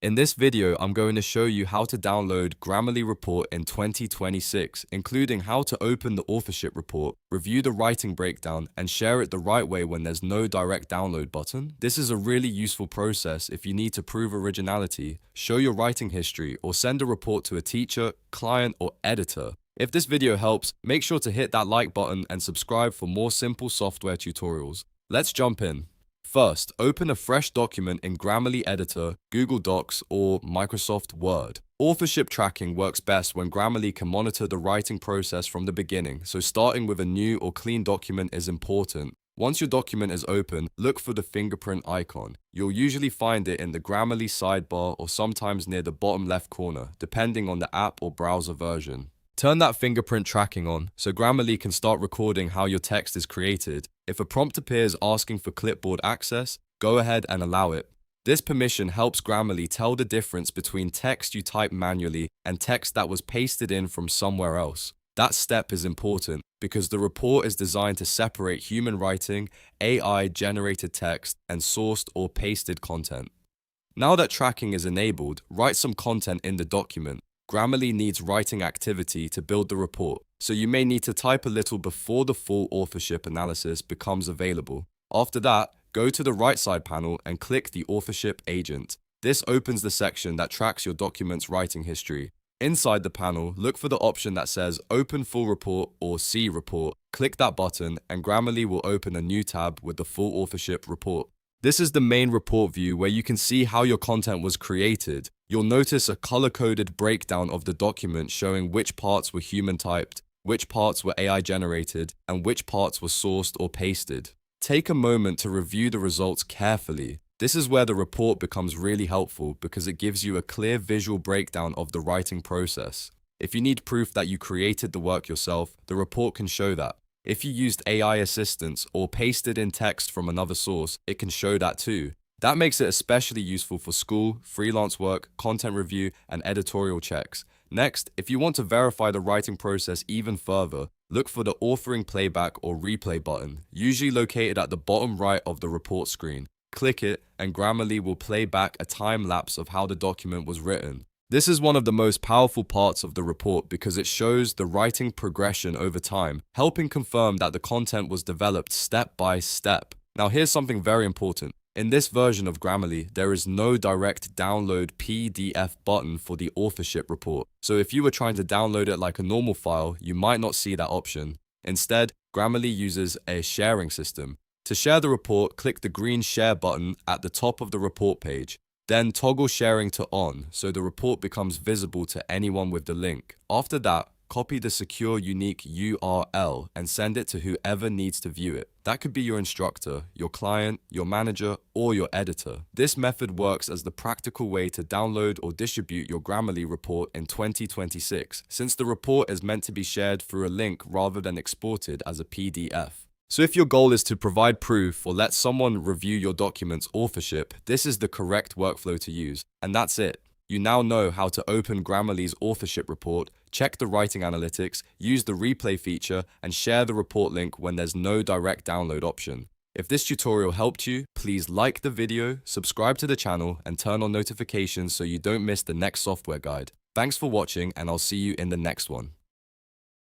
In this video, I'm going to show you how to download Grammarly report in 2026, including how to open the authorship report, review the writing breakdown, and share it the right way when there's no direct download button. This is a really useful process if you need to prove originality, show your writing history, or send a report to a teacher, client, or editor. If this video helps, make sure to hit that like button and subscribe for more simple software tutorials. Let's jump in. First, open a fresh document in Grammarly Editor, Google Docs, or Microsoft Word. Authorship tracking works best when Grammarly can monitor the writing process from the beginning, so starting with a new or clean document is important. Once your document is open, look for the fingerprint icon. You'll usually find it in the Grammarly sidebar or sometimes near the bottom left corner, depending on the app or browser version. Turn that fingerprint tracking on so Grammarly can start recording how your text is created. If a prompt appears asking for clipboard access, go ahead and allow it. This permission helps Grammarly tell the difference between text you type manually and text that was pasted in from somewhere else. That step is important because the report is designed to separate human writing, AI-generated text, and sourced or pasted content. Now that tracking is enabled, write some content in the document. Grammarly needs writing activity to build the report, so you may need to type a little before the full authorship analysis becomes available. After that, go to the right side panel and click the authorship agent. This opens the section that tracks your document's writing history. Inside the panel, look for the option that says Open Full Report or See Report. Click that button and Grammarly will open a new tab with the full authorship report. This is the main report view where you can see how your content was created. You'll notice a color-coded breakdown of the document showing which parts were human-typed, which parts were AI-generated, and which parts were sourced or pasted. Take a moment to review the results carefully. This is where the report becomes really helpful because it gives you a clear visual breakdown of the writing process. If you need proof that you created the work yourself, the report can show that. If you used AI assistance or pasted in text from another source, it can show that too. That makes it especially useful for school, freelance work, content review, and editorial checks. Next, if you want to verify the writing process even further, look for the authoring playback or replay button, usually located at the bottom right of the report screen. Click it, and Grammarly will play back a time lapse of how the document was written. This is one of the most powerful parts of the report because it shows the writing progression over time, helping confirm that the content was developed step by step. Now here's something very important. In this version of Grammarly, there is no direct download PDF button for the authorship report. So if you were trying to download it like a normal file, you might not see that option. Instead, Grammarly uses a sharing system. To share the report, click the green share button at the top of the report page. Then toggle sharing to on so the report becomes visible to anyone with the link. After that, copy the secure unique URL and send it to whoever needs to view it. That could be your instructor, your client, your manager, or your editor. This method works as the practical way to download or distribute your Grammarly report in 2026, since the report is meant to be shared through a link rather than exported as a PDF. So if your goal is to provide proof or let someone review your document's authorship, this is the correct workflow to use. And that's it. You now know how to open Grammarly's authorship report, check the writing analytics, use the replay feature, and share the report link when there's no direct download option. If this tutorial helped you, please like the video, subscribe to the channel, and turn on notifications so you don't miss the next software guide. Thanks for watching, and I'll see you in the next one.